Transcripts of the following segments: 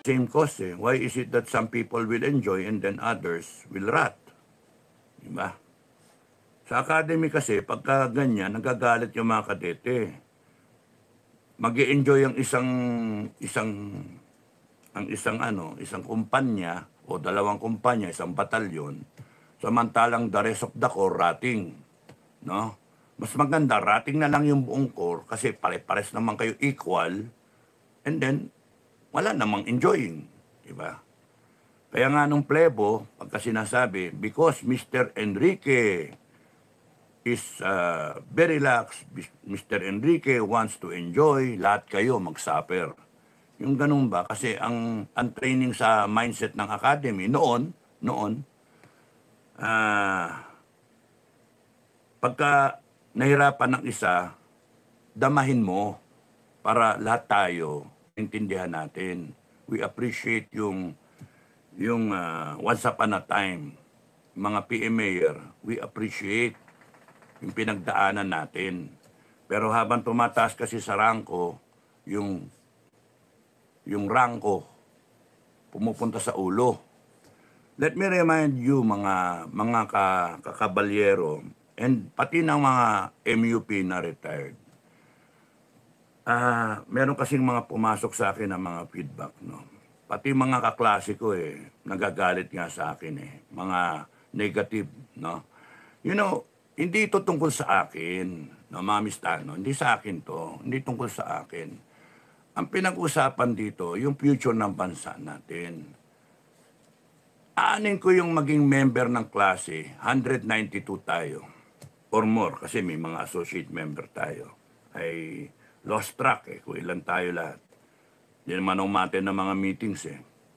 same cause eh. Why is it that some people will enjoy and then others will rot? Diba? Sa academy kasi, pagka ganyan, nagagalit yung mga kadete. Mag-i-enjoy ang isang kumpanya o dalawang kumpanya, isang batalyon, samantalang the rest of the corps rating, no? Mas maganda, rating na lang yung buong corps kasi pare-pares naman kayo equal and then wala namang enjoying, di ba? Kaya nga nung plebo, pagka sinasabi, because Mr. Enrique is very relaxed, Mr. Enrique wants to enjoy, lahat kayo mag-suffer. Yung ganun ba? Kasi ang training sa mindset ng academy noon, pagka nahirapan ng isa, damahin mo para lahat tayo intindihan natin. We appreciate yung once upon a time, mga PMAer, we appreciate yung pinagdaanan natin. Pero habang tumataas kasi sa rangko, yung rangko pumupunta sa ulo. Let me remind you mga kakabalyero and pati ng mga MUP na retired. Meron kasing mga pumasok sa akin ng mga feedback, no. Pati mga kaklase ko nagagalit nga sa akin mga negative, no. You know, hindi ito tungkol sa akin, no, mga mistano, hindi sa akin to, hindi tungkol sa akin. Ang pinag-usapan dito, yung future ng bansa natin. Aanin ko yung maging member ng klase, 192 tayo, or more, kasi may mga associate member tayo. Ay lost track kung ilan tayo lahat. Hindi naman umaten ng mga meetings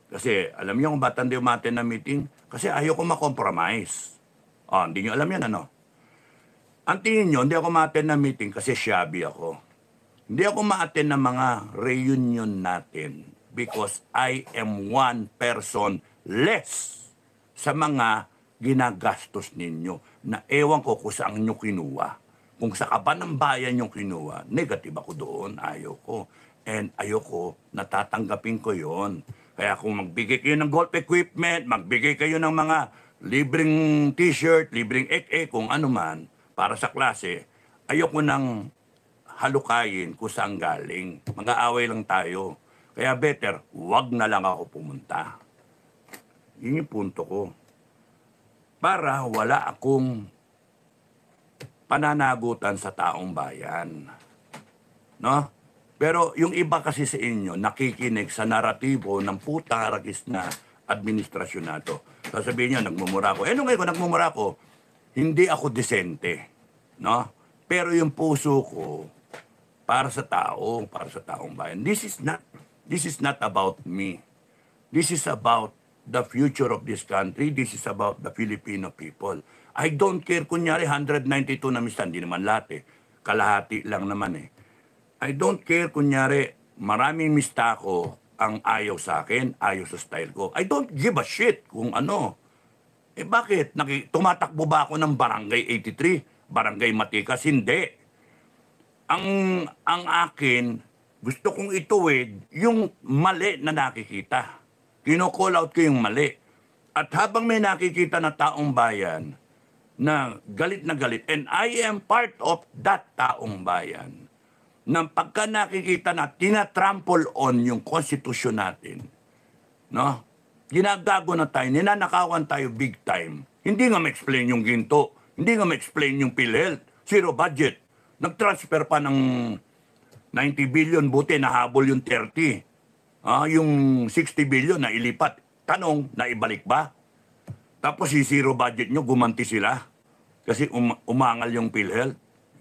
Kasi alam niyo kung ba't hindi umaten ng meeting? Kasi ayaw ko makompromise. Hindi niyo alam yan, ano? Ang tingin niyo, hindi ako umaten ng meeting kasi shabby ako. Hindi ako ma-attend ng mga reunion natin because I am one person less sa mga ginagastos ninyo na ewan ko kung saan nyo kinuha. Kung sa kaban ng bayan yung kinuha, negative ako doon, ayoko. And ayoko, natatanggapin ko yon. Kaya kung magbigay kayo ng golf equipment, magbigay kayo ng mga libreng t-shirt, libreng ek-ek, kung ano man, para sa klase, ayoko nang halukayin kung saan galing. Mag-aaway lang tayo. Kaya better, wag na lang ako pumunta. Yun yung punto ko. Para wala akong pananagutan sa taong bayan. No? Pero yung iba kasi sa inyo, nakikinig sa naratibo ng putang aragis na administrasyon na to. Sasabihin nyo, nagmumura ko. Ano ngayon ko nagmumura ko? Hindi ako desente. No? Pero yung puso ko, para sa taong bayan. This is not about me. This is about the future of this country. This is about the Filipino people. I don't care, kunyari 192 na mista, hindi naman lahat kalahati lang naman I don't care, kunyari maraming mista ko ang ayaw sa akin, ayaw sa style ko. I don't give a shit kung ano. Bakit? Tumatakbo ba ako ng Barangay 83? Barangay Matikas? Hindi. Ang akin, gusto kong ituwid yung mali na nakikita. Kino-call out ko yung mali. At habang may nakikita na taong bayan na galit, and I am part of that taong bayan, nang pagka nakikita na tinatrample on yung konstitusyon natin, no? Ginagago na tayo, ninanakawan tayo big time. Hindi nga ma-explain yung ginto, hindi nga ma-explain yung PhilHealth, zero budget. Nag-transfer pa ng 90 billion, buti nahabol yung 30. Yung 60 billion na ilipat. Tanong, naibalik ba? Tapos si zero budget nyo, gumanti sila. Kasi umangal yung PhilHealth.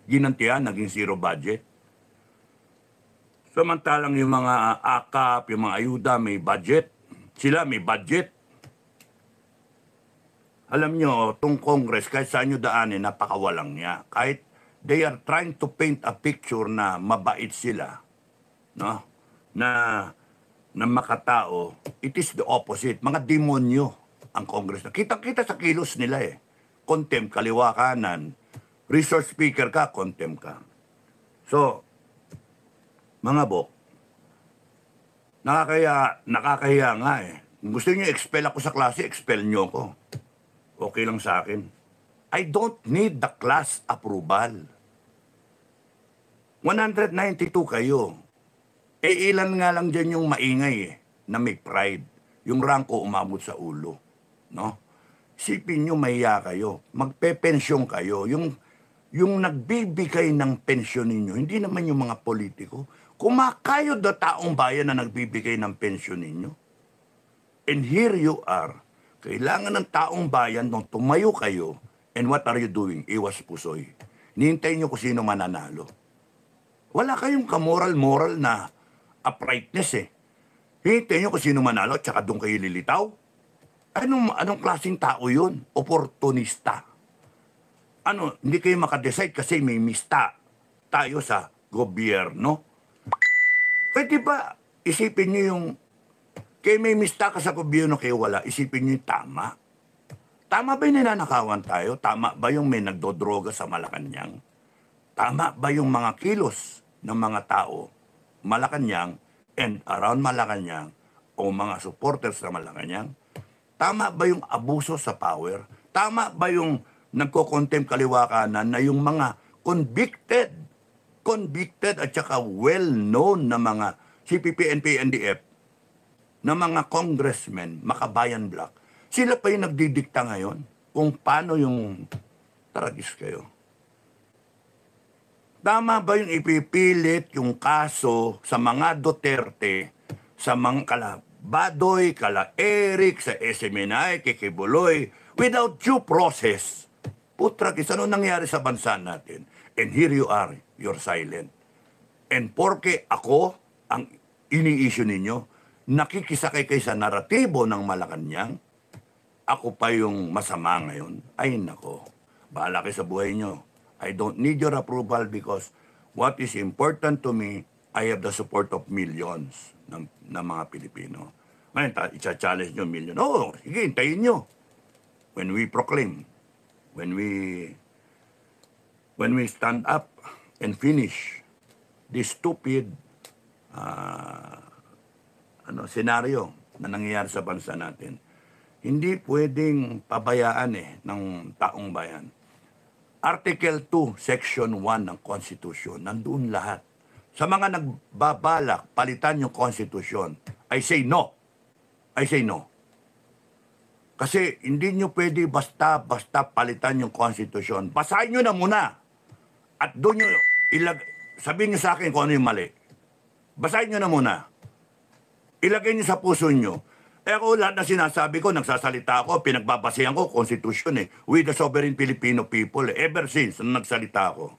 Ginantihan, naging zero budget. Samantalang yung mga AKAP, yung mga ayuda, may budget. Sila may budget. Alam nyo, itong Congress, kahit saan nyo daanin, napakawalang niya. Kahit they are trying to paint a picture na mabait sila, no? Na makatao, it is the opposite. Mga demonyo ang Congress. Kita-kita sa kilos nila Contempt, kaliwa kanan. Resource speaker ka, contempt ka. So, mga bok, Nakakahiya nga eh. Kung gusto niyo expel ako sa klase, expel niyo ako. Okay lang sa akin. I don't need the class approval. 192 kayo. Eh ilan nga lang dyan yung maingay eh, na may pride. Yung rangko umabot sa ulo. No? Isipin nyo, mahiya kayo. Magpe-pensyon kayo. Yung nagbibigay ng pensyon ninyo, hindi naman yung mga politiko. Kumakayod na taong bayan na nagbibigay ng pensyon ninyo. And here you are. Kailangan ng taong bayan nung tumayo kayo. And what are you doing? Iwas pusoy. Nihintay nyo kung sino mananalo. Wala kayong kamoral-moral na uprightness eh. Hintay nyo kung sino manalo, tsaka doon kayo lilitaw. Anong klaseng tao yun? Oportunista. Hindi kayo makadecide kasi may mista tayo sa gobyerno. Pwede ba isipin nyo yung, kayo may mista ka sa gobyerno, kayo wala, isipin nyo yung tama. Tama ba yung ninanakawan tayo? Tama ba yung may nagdodroga sa Malacanang? Tama ba yung mga kilos ng mga tao, Malacanang and around Malacanang o mga supporters sa Malacanang? Tama ba yung abuso sa power? Tama ba yung nagko-contempt kaliwa kanan na yung mga convicted at saka well-known na mga CPP, NP, NDF, na mga congressmen, makabayan black, sila pa yung nagdidikta ngayon kung paano yung taragis kayo. Tama ba yung ipipilit yung kaso sa mga Duterte, sa mga kala Badoy, kala Eric, sa SMNI, kay Buloy, without due process? Putragis, ano nangyari sa bansa natin? And here you are, you're silent. And porke ako ang ini-issue ninyo, nakikisakay kayo sa naratibo ng Malacanang, ako pa yung masama ngayon. Ay nako, bahala kayo sa buhay nyo. I don't need your approval because what is important to me, I have the support of millions ng mga Pilipino. Ngayon, i-challenge nyo million. Oo, sige, hintayin nyo. When we proclaim, when we stand up and finish this stupid senaryo na nangyayari sa bansa natin, hindi pwedeng pabayaan ng taong bayan. Article 2, Section 1 ng Constitution, nandoon lahat. Sa mga nagbabalak, palitan yung Constitution, I say no. I say no. Kasi hindi nyo pwede basta-basta palitan yung Constitution. Basahin nyo na muna. At doon nyo, sabihin nyo sa akin kung ano yung mali. Basahin nyo na muna. Ilagay nyo sa puso nyo. Ako lahat na sinasabi ko, nagsasalita ako, pinagbabasehan ko, Constitution We the sovereign Filipino people ever since nagsalita ako.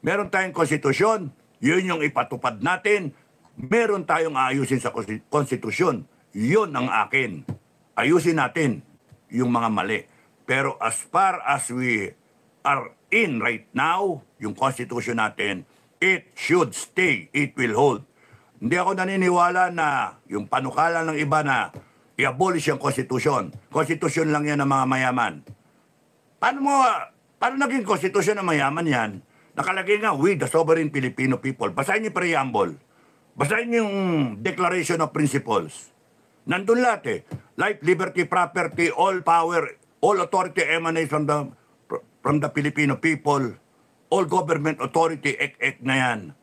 Meron tayong Constitution, yun yung ipatupad natin. Meron tayong aayusin sa Constitution, yun ang akin. Ayusin natin yung mga mali. Pero as far as we are in right now, yung Constitution natin, it should stay, it will hold. Hindi ako naniniwala na yung panukala ng iba na i-abolish yung Constitution. Constitution lang yan ng mga mayaman. Paano naging Constitution ng mayaman yan? Nakalagay nga, we the sovereign Filipino people. Basahin niyo yung preamble. Basahin yung Declaration of Principles. Nandun lahat Life, liberty, property, all power, all authority emanates from the Filipino people. All government authority, na yan.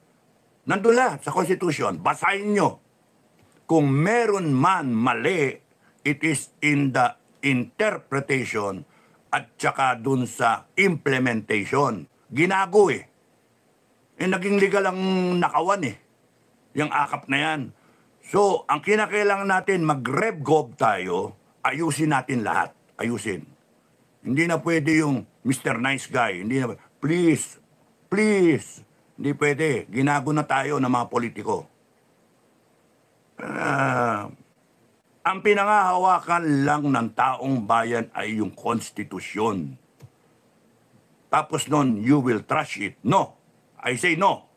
Nandun lahat sa Constitution. Basahin nyo. Kung meron man mali, it is in the interpretation at saka dun sa implementation. Ginago naging legal ang nakawan yung akap na yan. So, ang kinakailangan natin, mag-rev-gov tayo, ayusin natin lahat. Ayusin. Hindi na pwede yung Mr. Nice Guy. Hindi na, please, hindi pwede. Ginago na tayo ng mga politiko. Ang pinangahawakan lang ng taong bayan ay yung konstitusyon. Tapos nun, you will trash it. No. I say no.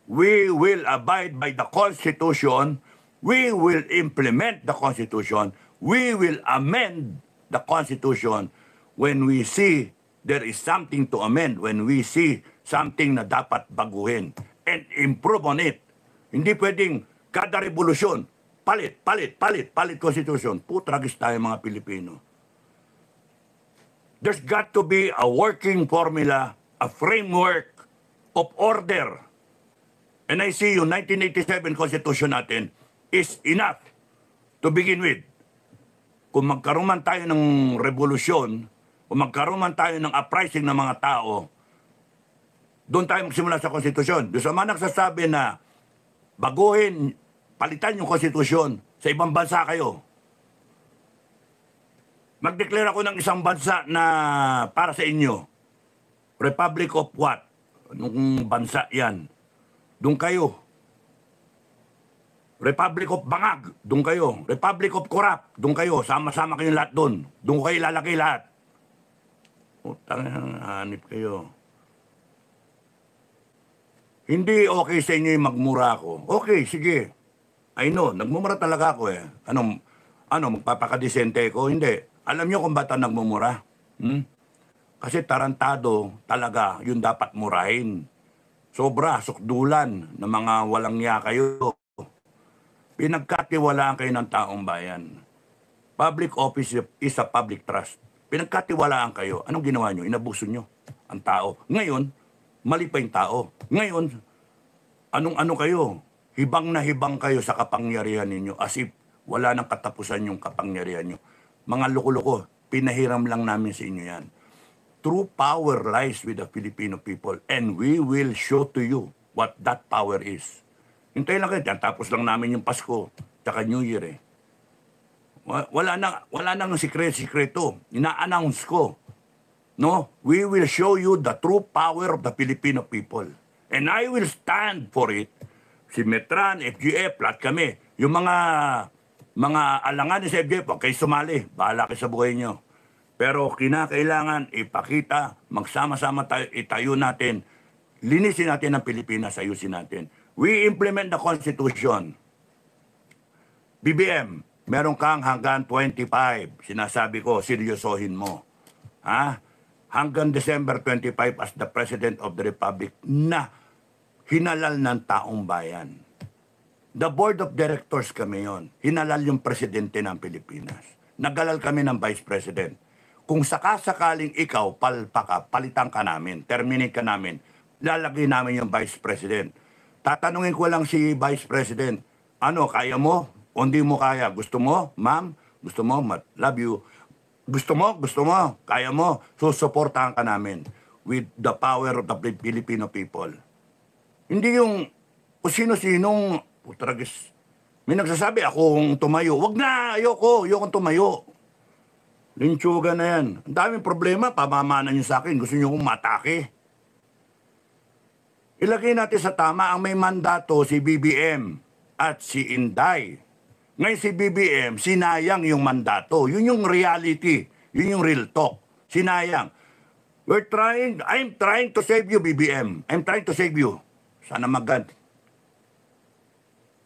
We will abide by the Constitution. We will implement the Constitution. We will amend the Constitution when we see there is something to amend, when we see something na dapat baguhin and improve on it. Hindi pwedeng Kada revolusyon, palit konstitusyon. Putragis tayo mga Pilipino. There's got to be a working formula, a framework of order. And I see yung 1987 Constitution natin is enough to begin with. Kung magkaroon man tayo ng revolusyon, kung magkaroon man tayo ng uprising ng mga tao, doon tayo magsimula sa konstitusyon. Doon sa mga nagsasabi na baguhin, palitan yung konstitusyon, sa ibang bansa kayo. Mag-declare ako ng isang bansa na para sa inyo. Republic of what? Anong bansa yan? Doon kayo. Republic of Bangag, doon kayo. Republic of Corrupt, doon kayo. Sama-sama kayong lahat doon. Doon kayo lalagay lahat. Utang, hanip kayo. Hindi okay sa inyo yung magmura ako. Okay, sige. I know, nagmumura talaga ako eh. Magpapakadisente ko? Hindi. Alam nyo kung ba't nagmumura? Kasi tarantado talaga yung dapat murahin. Sobra, sukdulan ng mga walang niya kayo. Pinagkatiwalaan kayo ng taong bayan. Public office is a public trust. Pinagkatiwalaan kayo. Anong ginawa nyo? Inabuso nyo ang tao. Ngayon, mali pa yung tao. Ngayon, anong kayo? Hibang na hibang kayo sa kapangyarihan ninyo as if wala nang katapusan yung kapangyarihan nyo. Mga loko-loko, pinahiram lang namin sa inyo yan. True power lies with the Filipino people and we will show to you what that power is. Hintayin lang kayo, tapos lang namin yung Pasko tsaka New Year eh. Wala nang sikreto. Ina-announce ko. No? We will show you the true power of the Filipino people. And I will stand for it. Si Metran, FGF, lahat kami. Yung mga alangan sa FGF, huwag kayo sumali. Bahala kayo sa buhay nyo. Pero kinakailangan ipakita, magsama-sama tayo, itayo natin, linisin natin ang Pilipinas, ayusin natin. We implement the Constitution. BBM, meron kang hanggang 25. Sinasabi ko, seryosohin mo. Ha? Hanggang December 25 as the President of the Republic na hinalal ng taong bayan. The Board of Directors kami yon. Hinalal yung Presidente ng Pilipinas. Nagalal kami ng Vice President. Kung sakasakaling ikaw, palitan ka namin, terminate ka namin, lalagay namin yung Vice President. Tatanungin ko lang si Vice President, kaya mo? O hindi mo kaya? Gusto mo? Ma'am? Gusto mo? Love you. Gusto mo? Kaya mo? Susuportahan ka namin with the power of the Filipino people. Hindi yung kung sino-sinong putragis. May nagsasabi akong tumayo. Wag na! Ayokong tumayo. Linchuga na yan. Ang daming problema, pamamanan nyo sa akin. Gusto nyo kong matake. Ilagay natin sa tama ang may mandato si BBM at si Inday. Ngayon si BBM, sinayang yung mandato. Yun yung reality. Yun yung real talk. Sinayang. I'm trying to save you, BBM. I'm trying to save you. Sana magad.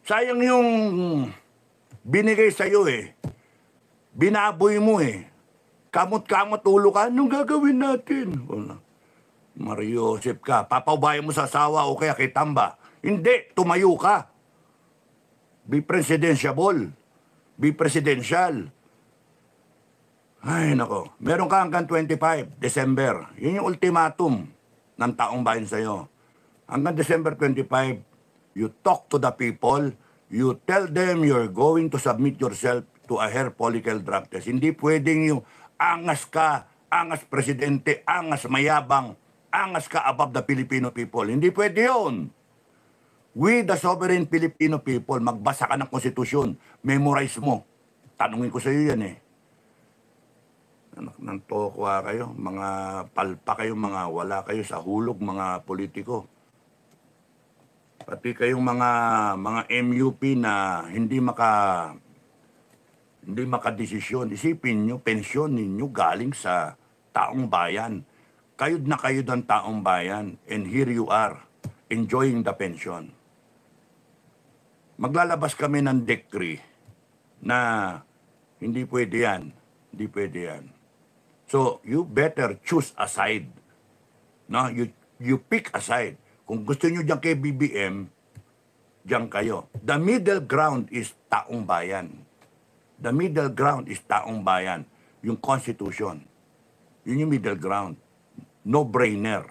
Sayang yung binigay sa'yo eh. Binaboy mo eh. Kamot-kamot ulo ka. Anong gagawin natin? Mario Joseph ka. Papaubayan mo sa asawa o kaya kay Tamba. Hindi. Tumayo ka. Be presidential. Be presidential. Ay, nako. Meron ka hanggang 25 December. Yun yung ultimatum ng taong bayan sa'yo. Hanggang December 25, you talk to the people, you tell them you're going to submit yourself to a hair follicle drug test. Hindi pwedeng yung angas ka, angas presidente, angas mayabang, angas ka above the Filipino people. Hindi pwede yun. We, the sovereign Filipino people, magbasa ka ng konstitusyon, memorize mo. Tanungin ko sa iyo yan eh. Anak ng tokwa kayo, mga palpa kayo, mga wala kayo sa hulog, mga politiko. Pati kayong mga MUP na hindi makadesisyon. Isipin nyo, pensyon ninyo galing sa taong bayan. Kayod na kayod ang taong bayan. And here you are, enjoying the pension. Maglalabas kami ng decree na hindi pwede yan. Hindi pwede yan. So, you better choose a side. No? You pick a side. Kung gusto nyo dyan kay BBM, diyan kayo. The middle ground is taong bayan. The middle ground is taong bayan. Yung Constitution. Yun yung middle ground. No-brainer.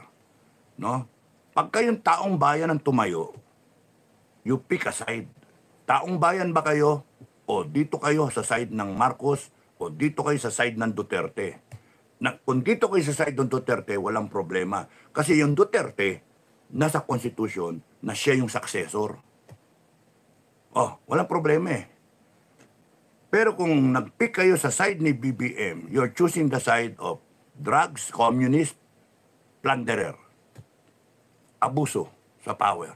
No? Pag kayong taong bayan ang tumayo, you pick a side. Taong bayan ba kayo? O dito kayo sa side ng Marcos? O dito kayo sa side ng Duterte? Kung dito kayo sa side ng Duterte, walang problema. Kasi yung Duterte, nasa Constitution na siya yung successor. Oh, walang problema eh. Pero kung nag-pick kayo sa side ni BBM, you're choosing the side of drugs, communist, plunderer, abuso sa power,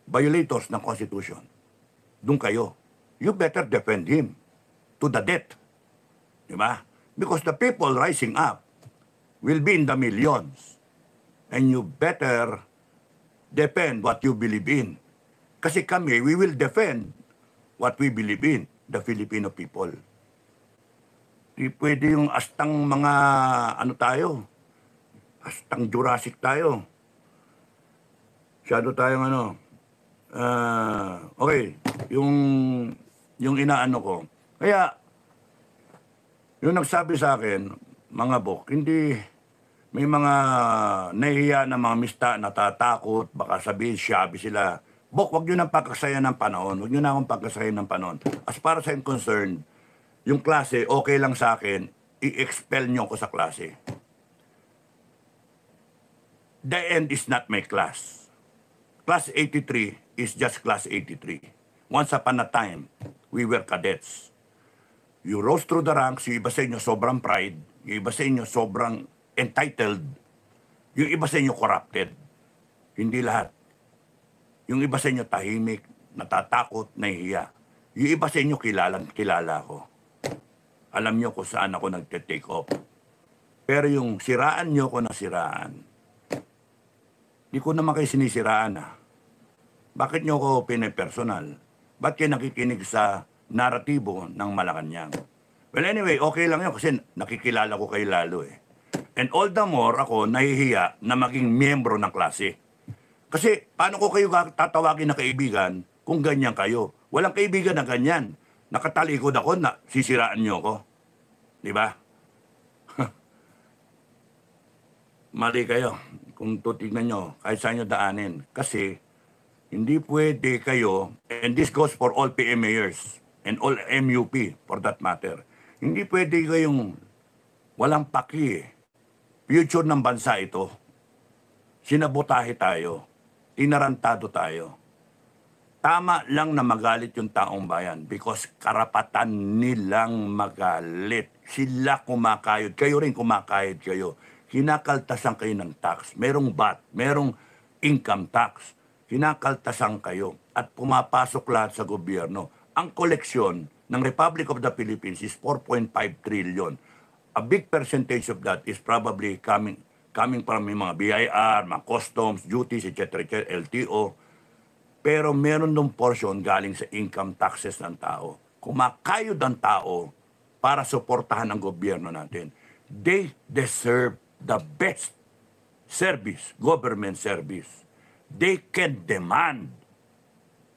violators ng Constitution. Doon kayo. You better defend him to the death. Diba? Because the people rising up will be in the millions. And you better defend what you believe in. Kasi kami, we will defend what we believe in, the Filipino people. Di pwede yung astang mga, astang Jurassic tayo. Masyado tayong okay, yung inaano ko. Kaya, yung nagsabi sa akin, mga bok, hindi, may mga nahihiya na mga mista, natatakot, baka sabihin, shabby sila. Bok, wag nyo nang pagkasayan ng panahon. Wag nyo na akong pagkasayan ng panahon. As far as I'm concerned, yung klase, okay lang sa akin, i-expel nyo ko sa klase. The end is not my class. Class 83 is just class 83. Once upon a time, we were cadets. You rose through the ranks, yung iba sa inyo sobrang pride, yung iba sa inyo sobrang entitled, yung iba sa inyo corrupted. Hindi lahat. Yung iba sa inyo tahimik, natatakot, nahihiya. Yung iba sa inyo kilala ko. Alam nyo kung saan ako nagte-take off. Pero yung siraan nyo ko na siraan, di ko naman kayo sinisiraan Bakit nyo ko pinipersonal? Ba't kayo nakikinig sa naratibo ng Malacanang? Well, anyway, okay lang yun kasi nakikilala ko kayo lalo eh. And all the more ako nahihiya na maging miyembro ng klase. Kasi paano ko kayo tatawagin na kaibigan kung ganyan kayo? Walang kaibigan na ganyan. Nakatalikod ako na sisiraan nyo ko. Di ba? Mali kayo kung tutignan nyo kahit saan nyo daanin. Kasi hindi pwede kayo, and this goes for all PM mayors and all MUP for that matter. Hindi pwede kayong walang paki future ng bansa ito. Sinabotahe tayo. Tinarantado tayo. Tama lang na magalit yung taong bayan because karapatan nilang magalit. Sila kumakayod. Kayo rin kumakayod kayo. Kinakaltasan kayo ng tax. Merong VAT, merong income tax. Kinakaltasan kayo at pumapasok lahat sa gobyerno. Ang koleksyon ng Republic of the Philippines is 4.5 trillion. A big percentage of that is probably coming from mga BIR, mga customs, duties, etc., LTO. Pero meron nung portion galing sa income taxes ng tao. Kumakayod ang tao para suportahan ang gobyerno natin. They deserve the best service, government service. They can demand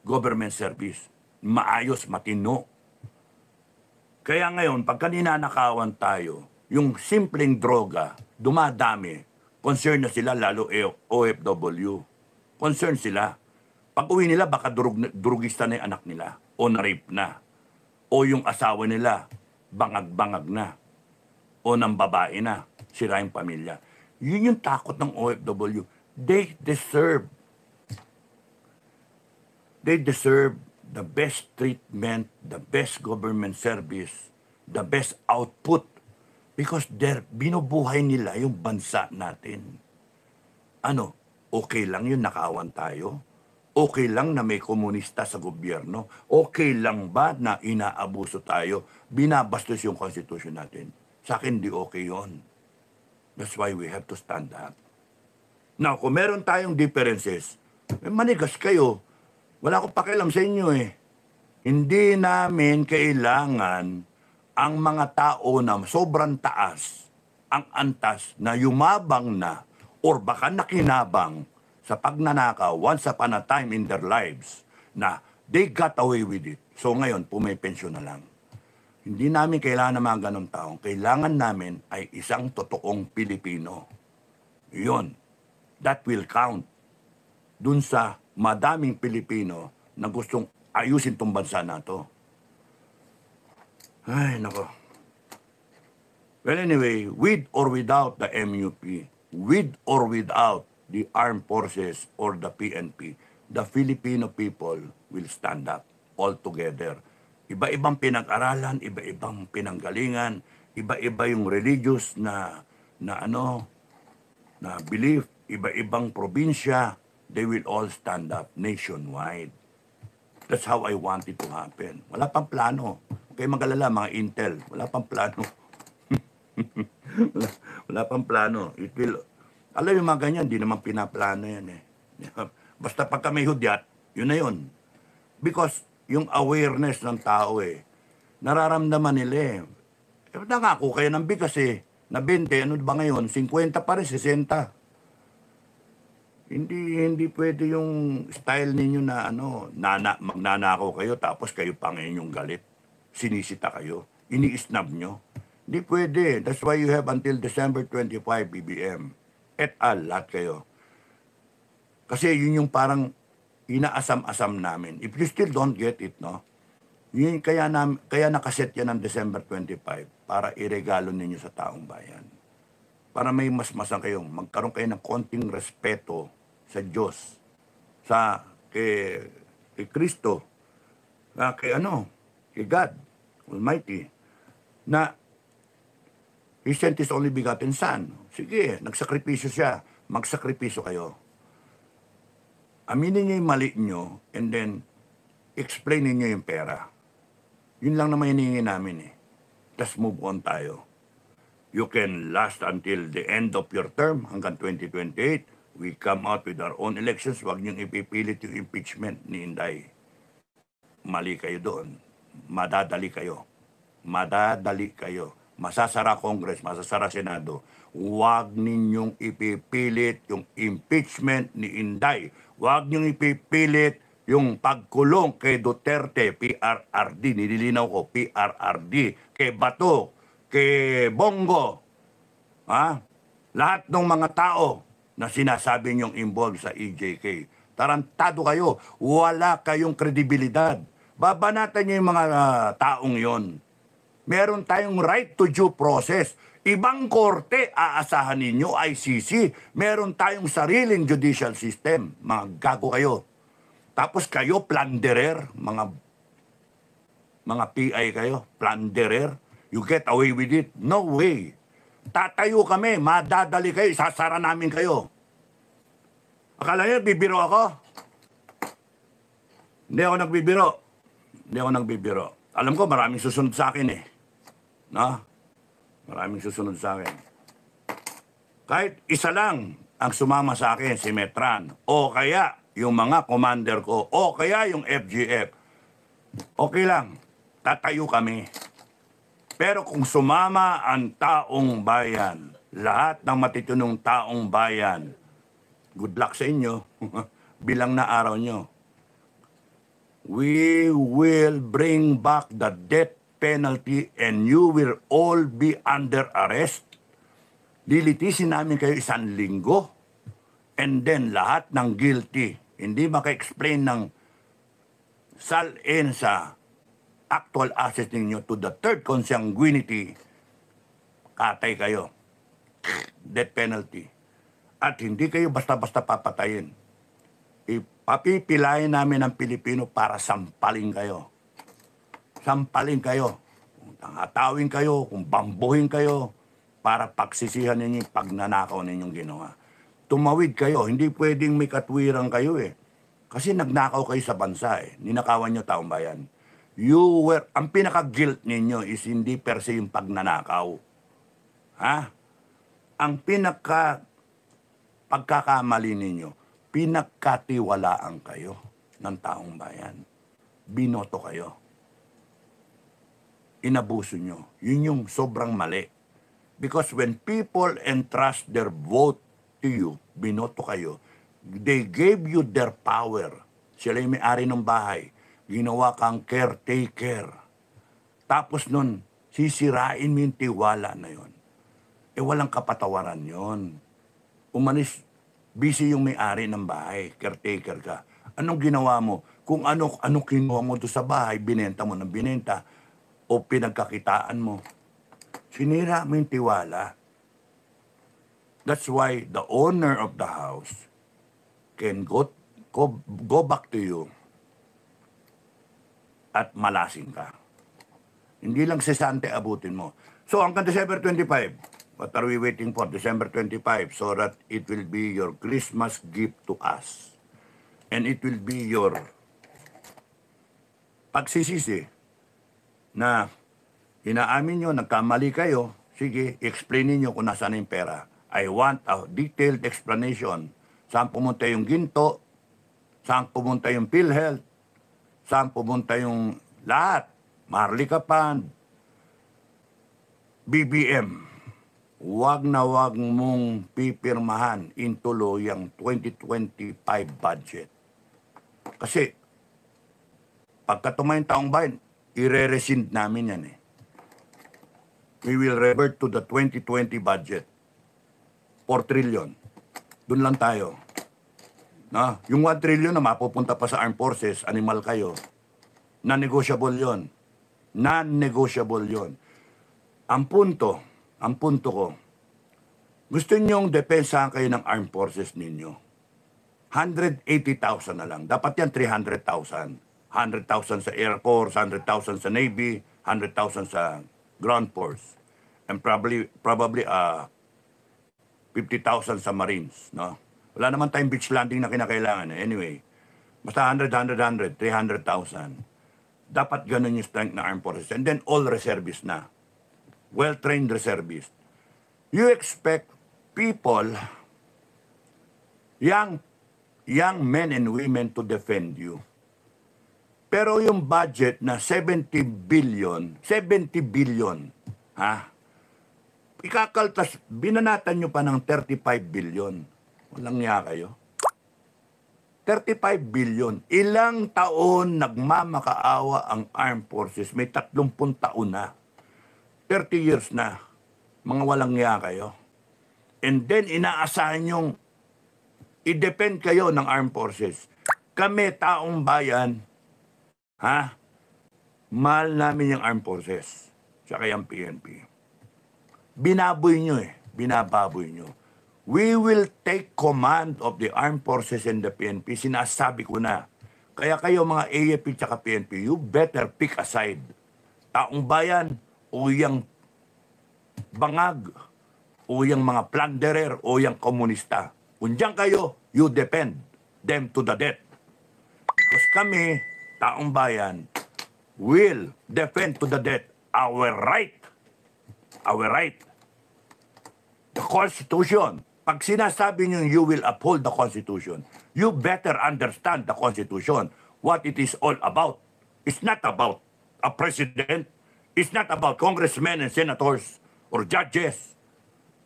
government service. Maayos, matino. Kaya ngayon, pagka ninanakawan tayo, yung simpleng droga, dumadami. Concern na sila, lalo OFW. Concern sila. Pag uwi nila, baka durugista na yung anak nila. O na-rape na. O yung asawa nila, bangag-bangag na. O ng babae na. Sira yung pamilya. Yun yung takot ng OFW. They deserve the best treatment, the best government service, the best output. Because binubuhay nila yung bansa natin. Okay lang yun, nakaawan tayo? Okay lang na may komunista sa gobyerno? Okay lang ba na inaabuso tayo? Binabastos yung konstitusyon natin? Sa akin, di okay yun. That's why we have to stand up. Now, kung meron tayong differences, manigas kayo. Wala akong pakialam sa inyo eh. Hindi namin kailangan ang mga tao na sobrang taas, ang antas na yumabang na or baka nakinabang sa pagnanakaw once upon a time in their lives. na they got away with it. So ngayon, pumipensyon na lang. Hindi namin kailangan ng mga ganong taong. Kailangan namin ay isang totoong Pilipino. Yun. That will count. Dun sa madaming Pilipino na gustong ayusin tong bansa na to. Ay, nako. Well, anyway, with or without the MUP, with or without the armed forces or the PNP, the Filipino people will stand up all together. Iba-ibang pinag-aralan, iba-ibang pinanggalingan, iba-iba yung religious na belief, iba-ibang probinsya, they will all stand up nationwide. That's how I want it to happen. Wala pang plano. Okay, mag-alala, mga intel, wala pang plano. wala pang plano. It will, alam yung mga ganyan, di naman pinaplano yan eh. Basta pagka may hudyat, yun na yun. Because yung awareness ng tao eh, nararamdaman nila eh. Nangako kayo ng bigas eh, na 20, ano ba ngayon? 50 pa rin, 60. Hindi pwede yung style ninyo na magnanakaw kayo tapos kayo pa ngayon yung galit. Sinisita kayo. Ini-snub nyo. Hindi pwede. That's why you have until December 25 BBM. Et al. Lahat kayo. Kasi yun yung parang inaasam-asam namin. If you still don't get it, no? Yun, kaya nakaset yan ng December 25 para iregalo ninyo sa taong bayan. Para may masmasan kayo. Magkaroon kayo ng konting respeto sa Diyos, kay Kristo, kay God Almighty, na He sent His only begotten Son. Sige, nagsakripisyo siya. Magsakripisyo kayo. Aminin niyo yung mali niyo and then explain niyo yung pera. Yun lang naman hinihingi namin eh. Just move on tayo. You can last until the end of your term hanggang 2028. We come out with our own elections. Huwag niyong ipipilit yung impeachment ni Inday. Mali kayo doon. Madadali kayo. Madadali kayo. Masasara Congress, masasara Senado. Huwag ninyong ipipilit yung impeachment ni Inday. Huwag niyong ipipilit yung pagkulong kay Duterte, PRRD. Nililinaw ko, PRRD. Kay Bato, kay Bongo. Lahat ng mga tao na sinasabi niyong involved sa EJK. Tarantado kayo. Wala kayong kredibilidad. Babanatan niyo yung mga taong yon. Meron tayong right to due process. Ibang korte, aasahan ninyo, ICC. Meron tayong sariling judicial system. Mga gago kayo. Tapos kayo, plunderer. Mga PI kayo, plunderer. You get away with it? No way. Tatayo kami, madadali kayo, isasara namin kayo. Akala niyo, bibiro ako? Hindi ako nagbibiro. Alam ko, maraming susunod sa akin eh. No? Maraming susunod sa akin. Kahit isa lang ang sumama sa akin, si Metran, o kaya yung mga commander ko, o kaya yung FGF, okay lang, tatayo kami. Pero kung sumama ang taong bayan, lahat ng matitunong taong bayan, good luck sa inyo, bilang na araw nyo. We will bring back the death penalty and you will all be under arrest. Lilitisin namin kayo 1 linggo and then lahat ng guilty, hindi maka-explain ng salin sa actual assets ninyo to the third consanguinity, katay kayo. Death penalty. At hindi kayo basta-basta papatayin. Ipapipilayan namin ang Pilipino para sampalin kayo. Sampalin kayo. Kung tangatawin kayo, kung bambuhin kayo, para pagsisihan ninyo yung pagnanakaw ninyong ginawa. Tumawid kayo. Hindi pwedeng may katwiran kayo eh. Kasi nagnakaw kayo sa bansa eh. Ninakawan nyo taong bayan. Ang pinaka-guilt ninyo is hindi per se yung pagnanakaw. Ang pagkakamali ninyo, pinagkatiwalaan kayo ng taong bayan. Binoto kayo. Inabuso nyo. Yun yung sobrang mali. Because when people entrust their vote to you, binoto kayo, they gave you their power. Sila yung may-ari ng bahay. Ginawa kang caretaker. Tapos nun, sisirain mo yung tiwala na yon. Walang kapatawaran yon. Umalis, busy yung may-ari ng bahay, caretaker ka. Anong ginawa mo? Kung ano kinuha mo doon sa bahay, binenta mo ng binenta, o pinagkakitaan mo. Sinira mo yung tiwala. That's why the owner of the house can go back to you at malasing ka. Hindi lang sesante abutin mo. So hanggang December 25, what are we waiting for? December 25, so that it will be your Christmas gift to us. And it will be your pagsisisi na inaamin nyo, nagkamali kayo, sige, explain niyo kung nasaan yung pera. I want a detailed explanation. Saan pumunta yung ginto? Saan pumunta yung PhilHealth? Saan pumunta yung lahat? Maharlika Fund, BBM. Wag na wag mong pipirmahan intuloy ang 2025 budget. Kasi, pagka tumayong taong bayan, i-rescind namin yan eh. We will revert to the 2020 budget. 4 trillion. Doon lang tayo. Na, yung 1 trillion na mapupunta pa sa armed forces, animal kayo. Non-negotiable yon. Non-negotiable yon. Ang punto ko, gusto nyong depensahan kayo ng armed forces ninyo. 180,000 na lang. Dapat yan 300,000. 100,000 sa Air Force, 100,000 sa Navy, 100,000 sa Ground Force. And probably 50,000 sa Marines, no? Wala naman tayong beach landing na kinakailangan. Anyway, basta 300,000. Dapat ganun yung strength ng armed forces. And then all reservists na. Well-trained reservists. You expect people, young men and women to defend you. Pero yung budget na 70 billion, ha? Ikakaltas, binanatan nyo pa ng 35 billion. Walang niya kayo. 35 billion. Ilang taon nagmamakaawa ang armed forces? May 30 taon na. 30 years na. Mga walang niya kayo. And then, inaasahan yung i-depend kayo ng armed forces. Kami, taong bayan, ha? Mahal namin yung armed forces. Tsaka yung PNP. Binaboy nyo eh. Binababoy nyo. We will take command of the armed forces and the PNP. Sinasabi ko na. Kaya kayo mga AFP tsaka PNP, you better pick a side. Taong bayan o yung bangag o yung mga plunderer o yung komunista. Kung diyan kayo, you defend them to the death. Because kami, taong bayan, will defend to the death our right. Our right. The Constitution. Pag sinasabi niyo you will uphold the Constitution, you better understand the Constitution, what it is all about. It's not about a president. It's not about congressmen and senators or judges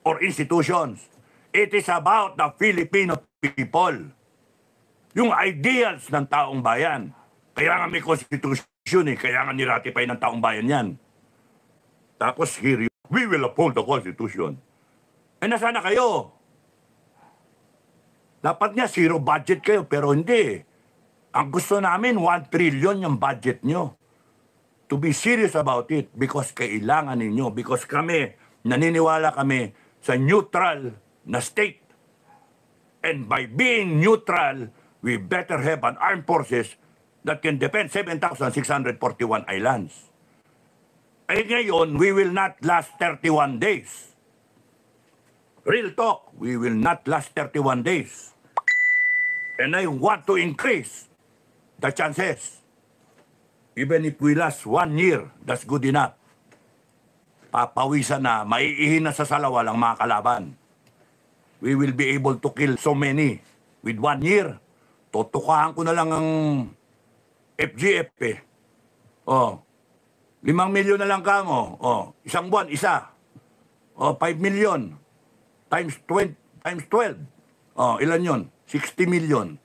or institutions. It is about the Filipino people. Yung ideals ng taong bayan. Kaya nga may Constitution eh. Kaya nga niratify ng taong bayan yan. Tapos here, we will uphold the Constitution. Eh nasana kayo? Dapat niya zero budget kayo, pero hindi. Ang gusto namin, 1 trillion yung budget nyo. To be serious about it, because kailangan ninyo, because kami, naniniwala kami sa neutral na state. And by being neutral, we better have an armed forces that can defend 7,641 islands. Eh ngayon, we will not last 31 days. Real talk, we will not last 31 days. And I want to increase the chances. Even if we last 1 year, that's good enough. Papawisan na, maiihin na sa salawa ang mga kalaban. We will be able to kill so many with 1 year. Tutukahan ko na lang ang FGF eh. Oh, 5 milyon na lang kamo. Oh, isang buwan, isa. Oh, 5 million. Times 12. Oh, ilan yon? 60 million.